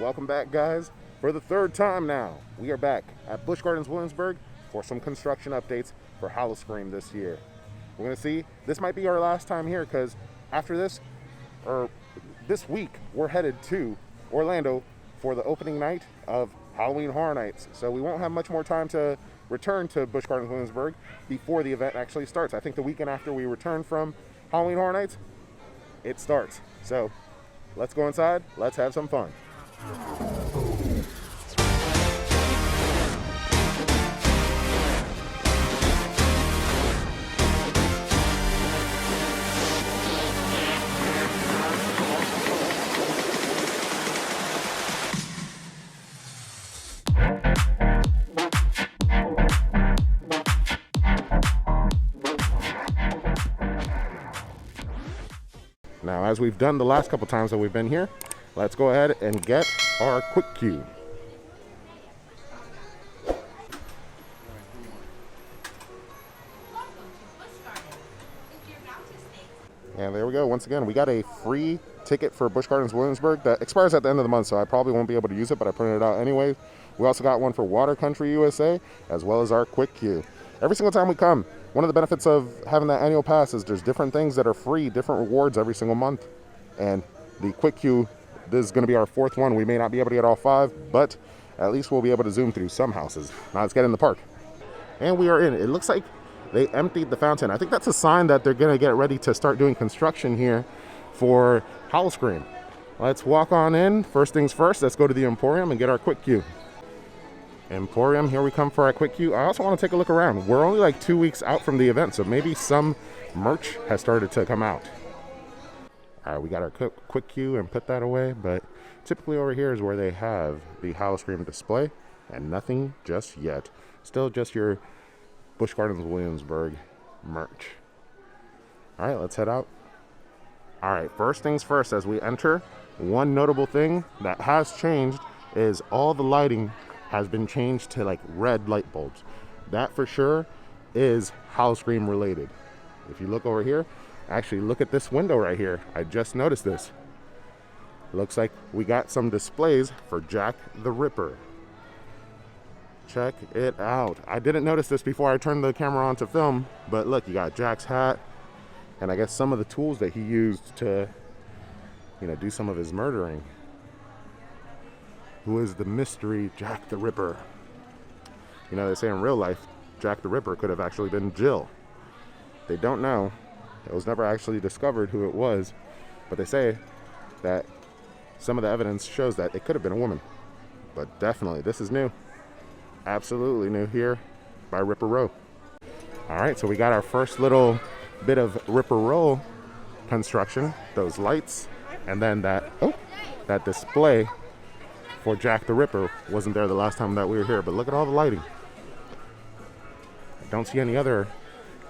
Welcome back, guys. For the third time now, we are back at Busch Gardens, Williamsburg for some construction updates for Howl-O-Scream this year. We're going to see, this might be our last time here because after this, or this week, we're headed to Orlando for the opening night of Halloween Horror Nights. So we won't have much more time to return to Busch Gardens, Williamsburg before the event actually starts. I think the weekend after we return from Halloween Horror Nights, it starts. So let's go inside, let's have some fun. Now, as we've done the last couple times that we've been here, let's go ahead and get our quick queue. And there we go. Once again, we got a free ticket for Busch Gardens Williamsburg that expires at the end of the month, so I probably won't be able to use it, but I printed it out anyway. We also got one for Water Country USA, as well as our quick queue. Every single time we come, one of the benefits of having that annual pass is there's different things that are free, different rewards every single month. And the quick queue, this is going to be our fourth one. We may not be able to get all 5, but at least we'll be able to zoom through some houses. Now let's get in the park. And we are in. It looks like they emptied the fountain. I think that's a sign that they're going to get ready to start doing construction here for Howl-O-Scream. Let's walk on in. First things first, let's go to the Emporium and get our quick queue. Emporium, here we come for our quick queue. I also want to take a look around. We're only like 2 weeks out from the event, so maybe some merch has started to come out. All right, we got our quick queue and put that away, but typically over here is where they have the Howl-O-Scream display, and nothing just yet. Still just your Busch Gardens Williamsburg merch. All right, let's head out. All right, first things first, as we enter, one notable thing that has changed is all the lighting has been changed to like red light bulbs. That for sure is Howl-O-Scream related. If you look over here, actually look at this window right here. I just noticed this. Looks like we got some displays for Jack the Ripper. Check it out. I didn't notice this before I turned the camera on to film, but look, you got Jack's hat, and I guess some of the tools that he used to, do some of his murdering. Who is the mystery Jack the Ripper? They say in real life, Jack the Ripper could have actually been Jill. They don't know. It was never actually discovered who it was, but they say that some of the evidence shows that it could have been a woman. But definitely, this is new. Absolutely new here by Ripper Row. All right, so we got our first little bit of Ripper Row construction, those lights, and then that display for Jack the Ripper wasn't there the last time that we were here, but look at all the lighting. I don't see any other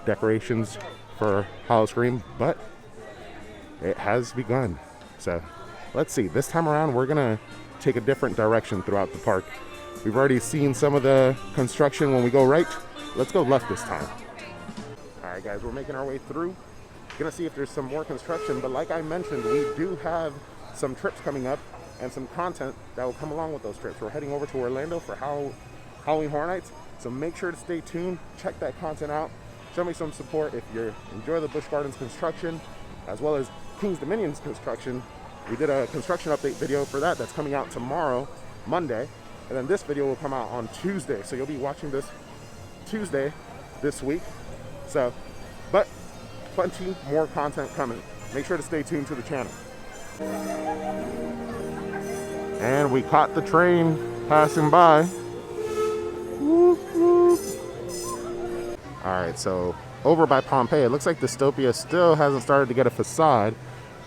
decorations for Howl-O-Scream, but it has begun. So let's see, this time around we're gonna take a different direction throughout the park. We've already seen some of the construction when we go right. Let's go left this time. All right, guys, we're making our way through. Gonna see if there's some more construction, but like I mentioned, we do have some trips coming up and some content that will come along with those trips. We're heading over to Orlando for Halloween Horror Nights, so make sure to stay tuned, check that content out, show me some support if you enjoy the Busch Gardens construction, as well as King's Dominion's construction. We did a construction update video for that. That's coming out tomorrow, Monday, and then this video will come out on Tuesday, so you'll be watching this Tuesday this week. So, but plenty more content coming. Make sure to stay tuned to the channel. And we caught the train passing by. Whoop, whoop. All right, so over by Pompeii, it looks like Dystopia still hasn't started to get a facade,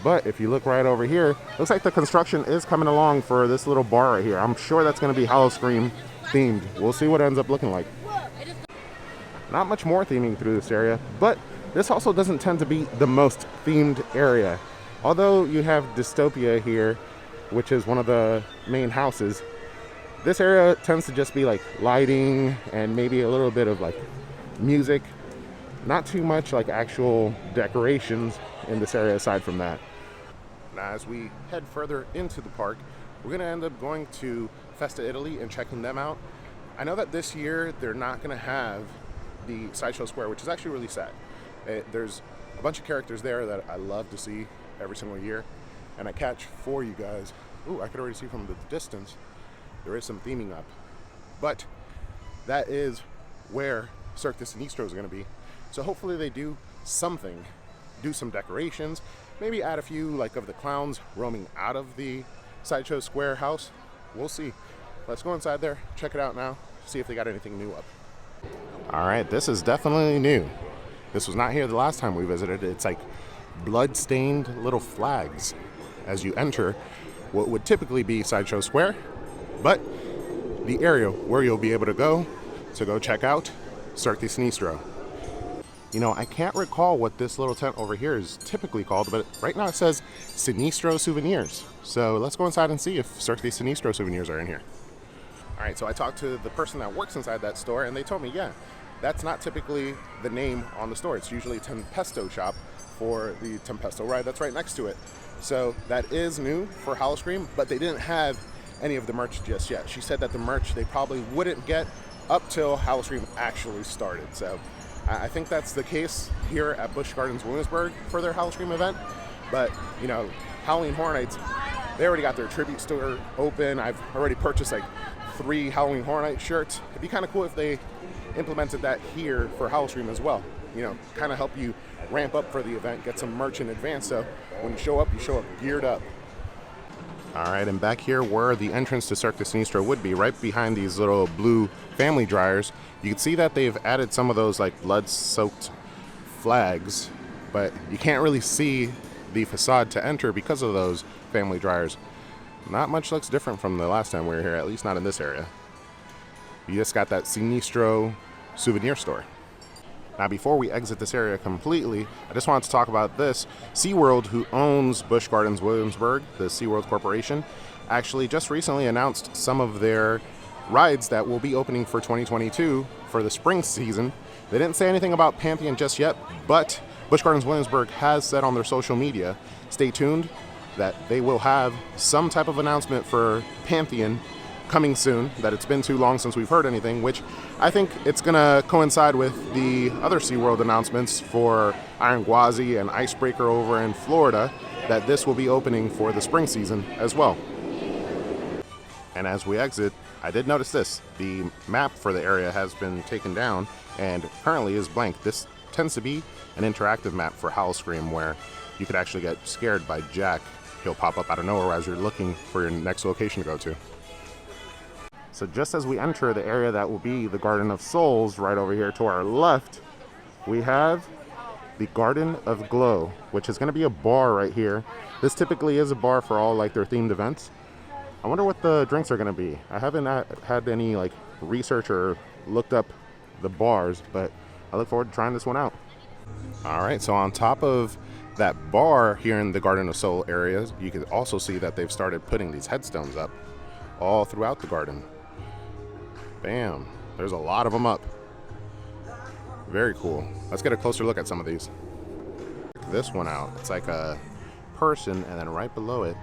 but if you look right over here, looks like the construction is coming along for this little bar right here. I'm sure that's going to be Howl-O-Scream themed. We'll see what it ends up looking like. Not much more theming through this area, but this also doesn't tend to be the most themed area. Although you have Dystopia here, which is one of the main houses, this area tends to just be like lighting and maybe a little bit of like music. Not too much like actual decorations in this area aside from that. Now, as we head further into the park, we're going to end up going to Festa Italy and checking them out. I know that this year they're not going to have the Sideshow Square, which is actually really sad. There's a bunch of characters there that I love to see every single year, and I catch for you guys. Ooh, I could already see from the distance there is some theming up, but that is where Cirque Sinistro is going to be. So hopefully they do something, do some decorations, maybe add a few like of the clowns roaming out of the Sideshow Square house. We'll see. Let's go inside there, check it out now, see if they got anything new up. All right, this is definitely new. This was not here the last time we visited. It's like blood-stained little flags as you enter what would typically be Sideshow Square, but the area where you'll be able to go check out Cirque Sinistro. You know, I can't recall what this little tent over here is typically called, but right now it says Sinistro Souvenirs. So let's go inside and see if Cirque Sinistro souvenirs are in here. All right, so I talked to the person that works inside that store, and they told me, yeah, that's not typically the name on the store. It's usually Tempesto shop for the Tempesto ride that's right next to it. So that is new for Howl-O-Scream, but they didn't have any of the merch just yet. She said that the merch they probably wouldn't get up till Howl-O-Scream actually started. So I think that's the case here at Busch Gardens Williamsburg for their Howl-O-Scream event. But, you know, Halloween Horror Nights, they already got their tribute store open. I've already purchased like 3 Halloween Horror Nights shirts. It'd be kind of cool if they implemented that here for Howl-O-Scream as well. You know, kind of help you ramp up for the event, get some merch in advance, so when you show up geared up. All right, and back here where the entrance to Cirque Sinistro would be, right behind these little blue family dryers, you can see that they've added some of those like blood-soaked flags, but you can't really see the facade to enter because of those family dryers. Not much looks different from the last time we were here, at least not in this area. You just got that Sinistro souvenir store. Now, before we exit this area completely, I just wanted to talk about this. SeaWorld, who owns Busch Gardens Williamsburg, the SeaWorld Corporation, actually just recently announced some of their rides that will be opening for 2022 for the spring season. They didn't say anything about Pantheon just yet, but Busch Gardens Williamsburg has said on their social media, stay tuned, that they will have some type of announcement for Pantheon coming soon, that it's been too long since we've heard anything, which I think it's going to coincide with the other SeaWorld announcements for Iron Gwazi and Icebreaker over in Florida, that this will be opening for the spring season as well. And as we exit, I did notice this. The map for the area has been taken down and currently is blank. This tends to be an interactive map for Howl-O-Scream where you could actually get scared by Jack. He'll pop up out of nowhere as you're looking for your next location to go to. So just as we enter the area that will be the Garden of Souls, right over here to our left, we have the Garden of Glow, which is going to be a bar right here. This typically is a bar for all like their themed events. I wonder what the drinks are going to be. I haven't had any like research or looked up the bars, but I look forward to trying this one out. All right, so on top of that bar here in the Garden of Soul areas, you can also see that they've started putting these headstones up all throughout the garden. Bam, there's a lot of them up. Very cool. Let's get a closer look at some of these. Check this one out. It's like a person, and then right below it,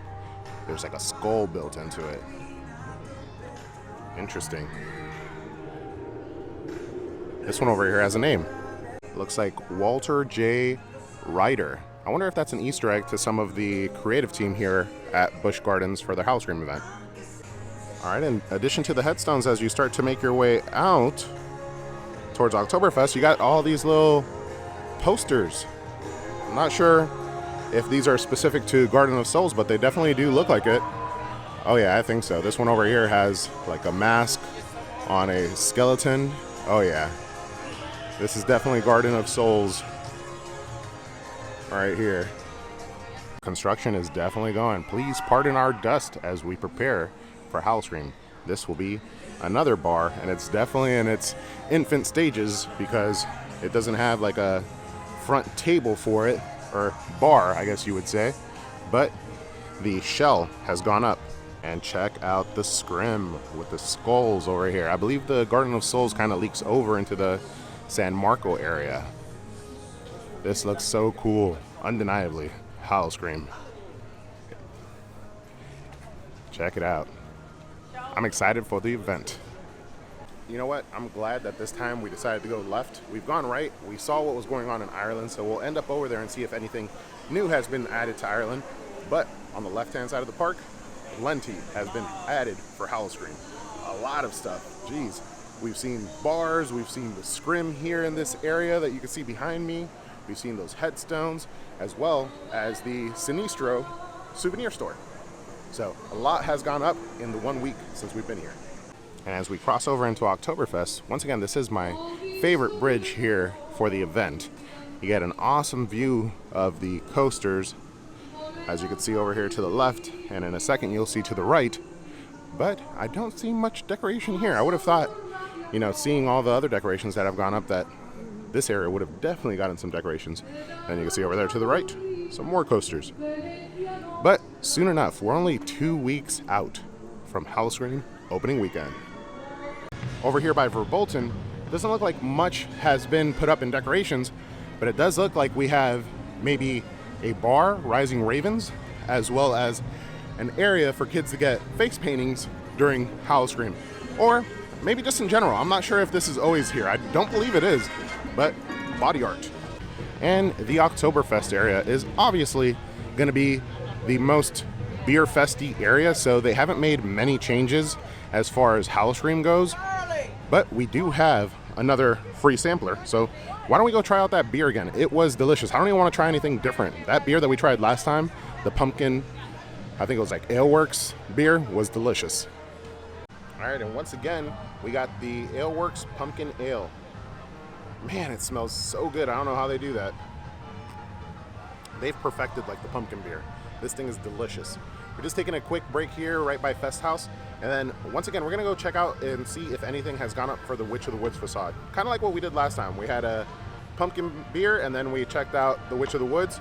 there's like a skull built into it. Interesting. This one over here has a name. It looks like Walter J. Ryder. I wonder if that's an Easter egg to some of the creative team here at Busch Gardens for their Howl-O-Scream event. All right, in addition to the headstones, as you start to make your way out towards Oktoberfest, you got all these little posters. I'm not sure if these are specific to Garden of Souls, but they definitely do look like it. Oh yeah, I think so. This one over here has like a mask on a skeleton. Oh yeah. This is definitely Garden of Souls right here. Construction is definitely going. Please pardon our dust as we prepare for Howl-O-Scream. This will be another bar, and it's definitely in its infant stages because it doesn't have like a front table for it, or bar, I guess you would say, but the shell has gone up. And check out the scrim with the skulls over here. I believe the Garden of Souls kind of leaks over into the San Marco area. This looks so cool. Undeniably, Howl-O-Scream. Check it out. I'm excited for the event. You know what? I'm glad that this time we decided to go left. We've gone right. We saw what was going on in Ireland, so we'll end up over there and see if anything new has been added to Ireland. But on the left-hand side of the park, plenty has been added for Howl-O-Scream. A lot of stuff. Jeez. We've seen bars. We've seen the scrim here in this area that you can see behind me. We've seen those headstones, as well as the Sinistro souvenir store. So a lot has gone up in the 1 week since we've been here. And as we cross over into Oktoberfest, once again, this is my favorite bridge here for the event. You get an awesome view of the coasters, as you can see over here to the left, and in a second you'll see to the right. But I don't see much decoration here. I would have thought, you know, seeing all the other decorations that have gone up, that this area would have definitely gotten some decorations. And you can see over there to the right, some more coasters. But soon enough, we're only 2 weeks out from Howl-O-Scream opening weekend. Over here by Verbolten, doesn't look like much has been put up in decorations, but it does look like we have maybe a bar, Rising Ravens, as well as an area for kids to get face paintings during Howl-O-Scream. Or maybe just in general. I'm not sure if this is always here. I don't believe it is, but body art. And the Oktoberfest area is obviously going to be the most beer festy area, so they haven't made many changes as far as Howl-O-Scream goes. But we do have another free sampler, so why don't we go try out that beer again? It was delicious. I don't even want to try anything different. That beer that we tried last time, the pumpkin, I think it was like Aleworks beer, was delicious. All right, and once again, we got the Aleworks Pumpkin Ale. Man, it smells so good. I don't know how they do that. They've perfected like the pumpkin beer. This thing is delicious. We're just taking a quick break here right by Fest House. And then once again, we're gonna go check out and see if anything has gone up for the Witch of the Woods facade. Kind of like what we did last time. We had a pumpkin beer and then we checked out the Witch of the Woods.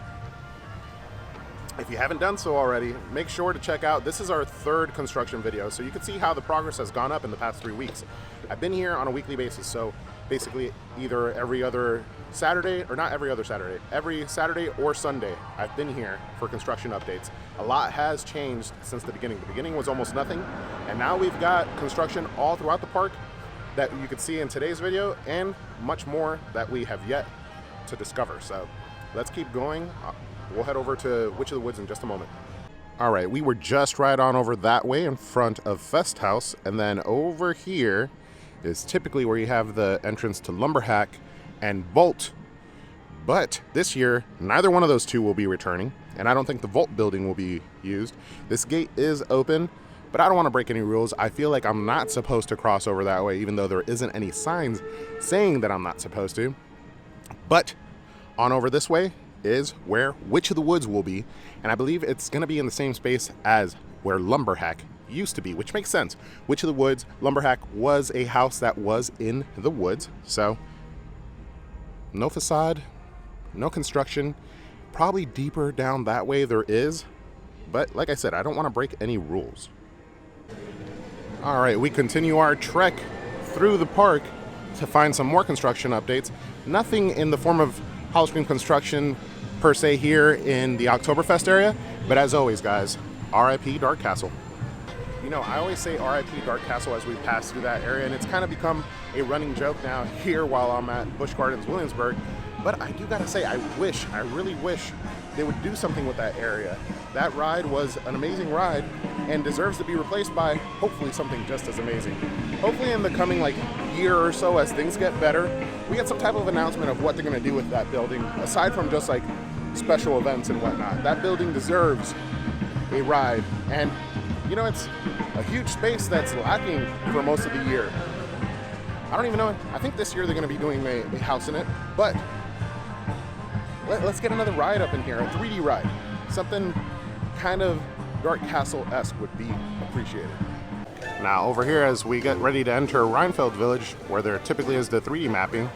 If you haven't done so already, make sure to check out, this is our 3rd construction video, so you can see how the progress has gone up in the past 3 weeks. I've been here on a weekly basis, so basically either every other Saturday, or not every other Saturday, every Saturday or Sunday, I've been here for construction updates. A lot has changed since the beginning. The beginning was almost nothing, and now we've got construction all throughout the park that you can see in today's video, and much more that we have yet to discover. So let's keep going. We'll head over to Witch of the Woods in just a moment. All right, we were just right on over that way in front of Fest House, and then over here is typically where you have the entrance to Lumberhack and Volt. But this year, neither one of those two will be returning, and I don't think the Volt building will be used. This gate is open, but I don't want to break any rules. I feel like I'm not supposed to cross over that way, even though there isn't any signs saying that I'm not supposed to. But on over this way is where Witch of the Woods will be, and I believe it's going to be in the same space as where Lumberhack used to be, which makes sense. Witch of the Woods, Lumberhack was a house that was in the woods, so no facade, no construction. Probably deeper down that way there is, but like I said, I don't want to break any rules. All right, we continue our trek through the park to find some more construction updates. Nothing in the form of Howl-O-Scream construction per se here in the Oktoberfest area, but as always, guys, RIP Dark Castle. You know, I always say RIP Dark Castle as we pass through that area, and it's kind of become a running joke now here while I'm at Busch Gardens, Williamsburg. But I do gotta say, I really wish they would do something with that area. That ride was an amazing ride and deserves to be replaced by hopefully something just as amazing. Hopefully in the coming like year or so, as things get better, we get some type of announcement of what they're gonna do with that building, aside from just like special events and whatnot. That building deserves a ride, and you know, it's a huge space that's lacking for most of the year. I don't even know, I think this year they're gonna be doing a house in it, but let's get another ride up in here, a 3D ride. Something kind of Dark Castle-esque would be appreciated. Now over here, as we get ready to enter Reinfeld Village, where there typically is the 3D mapping,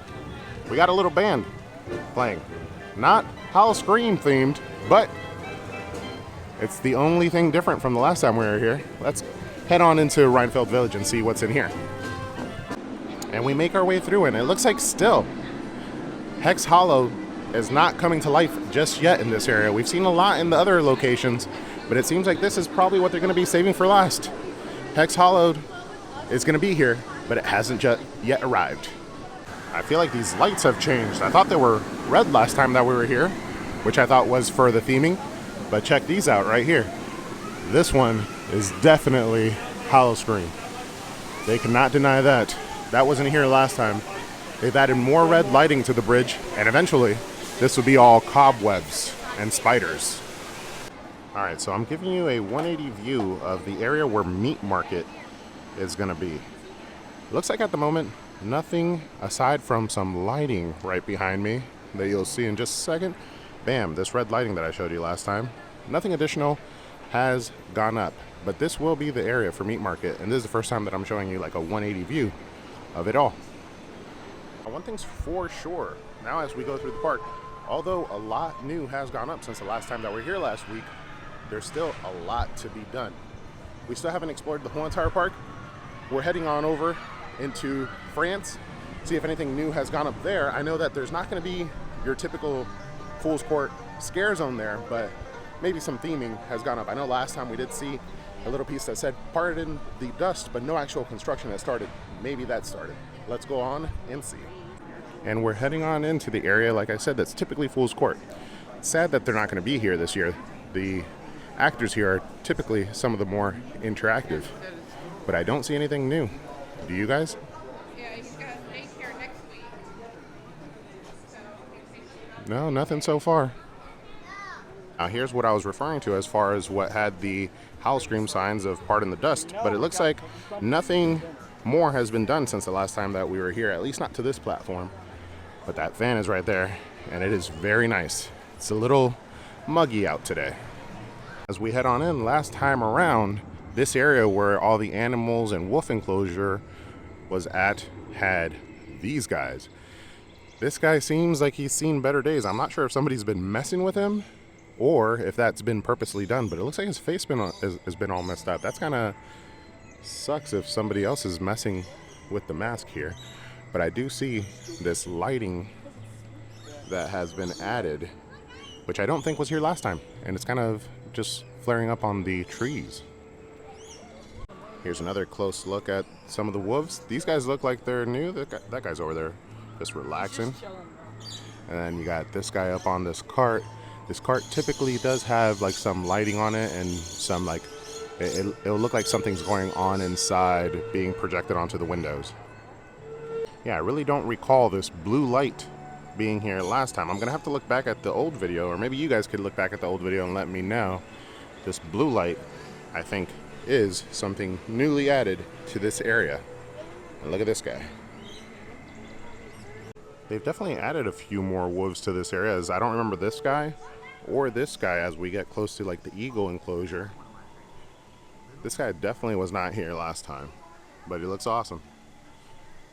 we got a little band playing. Not Howl-O-Scream themed, but it's the only thing different from the last time we were here. Let's head on into Reinfeld Village and see what's in here. And we make our way through, and it looks like still Hex Hollow is not coming to life just yet in this area. We've seen a lot in the other locations, But it seems like this is probably what they're going to be saving for last. Hex Hollowed is going to be here, but it hasn't yet arrived. I feel like these lights have changed. I thought they were red last time that we were here, which I thought was for the theming. But check these out right here. This one is definitely Howl-O-Scream. They cannot deny that. That wasn't here last time. They've added more red lighting to the bridge, and eventually this will be all cobwebs and spiders. All right, so I'm giving you a 180 view of the area where Meat Market is gonna be. It looks like at the moment, nothing aside from some lighting right behind me that you'll see in just a second. Bam, this red lighting that I showed you last time. Nothing additional has gone up, but this will be the area for Meat Market, and this is the first time that I'm showing you like a 180 view of it all. One thing's for sure, now as we go through the park, although a lot new has gone up since the last time that we were here last week, there's still a lot to be done. We still haven't explored the whole entire park. We're heading on over into France, see if anything new has gone up there. I know that there's not going to be your typical Fool's Court scare zone there, but maybe some theming has gone up. I know last time we did see a little piece that said "Pardon the dust," but no actual construction has started. Maybe that started. Let's go on and see. And we're heading on into the area, like I said, that's typically Fool's Court. Sad that they're not going to be here this year. The actors here are typically some of the more interactive, but I don't see anything new. Do you guys? Yeah, he's got daycare next week. No, nothing so far. Now here's what I was referring to as far as what had the Howl-O-Scream signs of "Pardon the dust," but it looks like nothing more has been done since the last time that we were here, at least not to this platform. But that fan is right there, and it is very nice. It's a little muggy out today. As we head on in, last time around, this area where all the animals and wolf enclosure was at had these guys. This guy seems like he's seen better days. I'm not sure if somebody's been messing with him or if that's been purposely done, but it looks like his face has been all messed up. That's kind of sucks if somebody else is messing with the mask here. But I do see this lighting that has been added, which I don't think was here last time, and it's kind of just flaring up on the trees. Here's another close look at some of the wolves. These guys look like they're new. That guy's over there just relaxing. And then you got this guy up on this cart. This cart typically does have like some lighting on it and some like, it'll look like something's going on inside being projected onto the windows. Yeah, I really don't recall this blue light being here last time. I'm gonna have to look back at the old video, or maybe you guys could look back at the old video and let me know. This blue light, I think, is something newly added to this area. And look at this guy. They've definitely added a few more wolves to this area, as I don't remember this guy or this guy as we get close to like the eagle enclosure. This guy definitely was not here last time, but he looks awesome.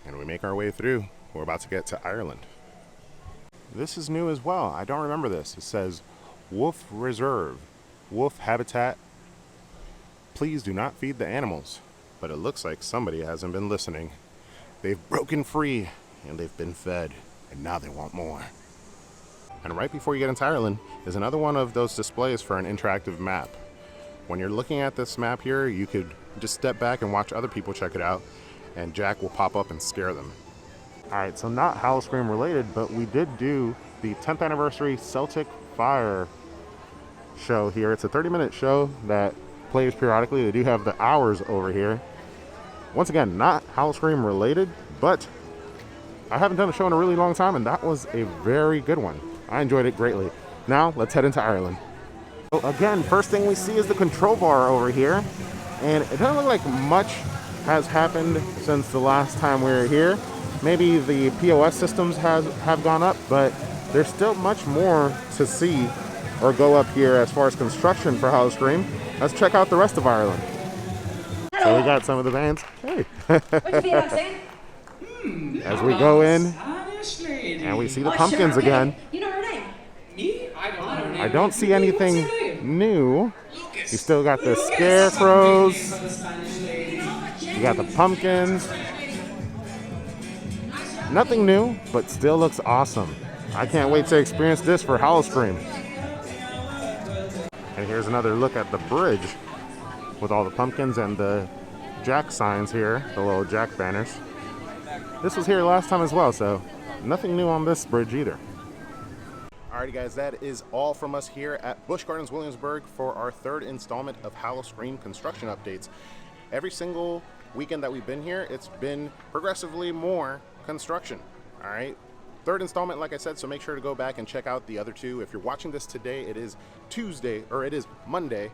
And we make our way through. We're about to get to Ireland. This is new as well. I don't remember this. It says Wolf Reserve, Wolf Habitat. Please do not feed the animals. But it looks like somebody hasn't been listening. They've broken free and they've been fed, and now they want more. And right before you get into Ireland is another one of those displays for an interactive map. When you're looking at this map here, you could just step back and watch other people check it out, and Jack will pop up and scare them. All right, so not Howl-O-Scream related, but we did do the 10th anniversary Celtic Fire show here. It's a 30-minute show that plays periodically. They do have the hours over here. Once again, not Howl-O-Scream related, but I haven't done a show in a really long time, and that was a very good one. I enjoyed it greatly. Now, let's head into Ireland. So again, first thing we see is the control bar over here, and it doesn't look like much has happened since the last time we were here. Maybe the POS systems have gone up, but there's still much more to see or go up here as far as construction for Howl-O-Scream. Let's check out the rest of Ireland. Hello. So we got some of the bands. Hey. What you feel I'm saying? As we go in, and we see the pumpkins again. You know her name? Me? I don't see anything new. You still got the scarecrows. You got the pumpkins. Nothing new, but still looks awesome. I can't wait to experience this for Howl-O-Scream. And And here's another look at the bridge with all the pumpkins and the Jack signs here, the little Jack banners. This was here last time as well, so nothing new on this bridge either. Alrighty guys, that is all from us here at Busch Gardens Williamsburg for our third installment of Howl-O-Scream construction updates. Every single weekend that we've been here, it's been progressively more construction. Alright, third installment, like I said, so make sure to go back and check out the other two. If you're watching this today, it is Tuesday, or it is Monday.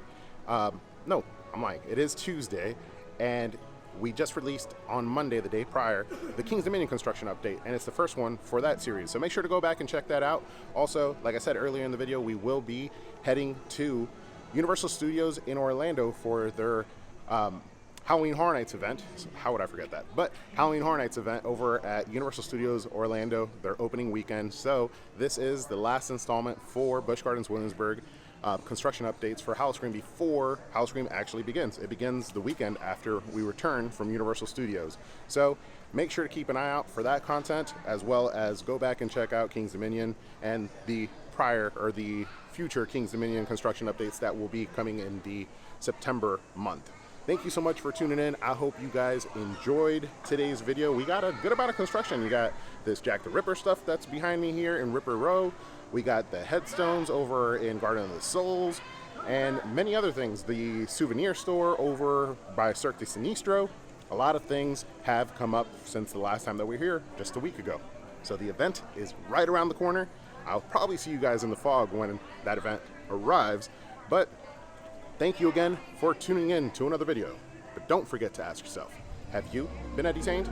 No, I'm lying, it is Tuesday, and we just released on Monday, the day prior, the King's Dominion construction update, and it's the first one for that series. So make sure to go back and check that out. Also, like I said earlier in the video, we will be heading to Universal Studios in Orlando for their Halloween Horror Nights event. So how would I forget that? But Halloween Horror Nights event over at Universal Studios Orlando, their opening weekend. So this is the last installment for Busch Gardens Williamsburg construction updates for Howl-O-Scream before Howl-O-Scream actually begins. It begins the weekend after we return from Universal Studios. So make sure to keep an eye out for that content, as well as go back and check out King's Dominion and the prior or the future King's Dominion construction updates that will be coming in the September month. Thank you so much for tuning in. I hope you guys enjoyed today's video. We got a good amount of construction. You got this Jack the Ripper stuff that's behind me here in Ripper Row. We got the headstones over in Garden of the Souls, and many other things. The souvenir store over by Cirque Sinistro. A lot of things have come up since the last time that we were here, just a week ago. So the event is right around the corner. I'll probably see you guys in the fog when that event arrives. But thank you again for tuning in to another video. But don't forget to ask yourself, have you been entertained?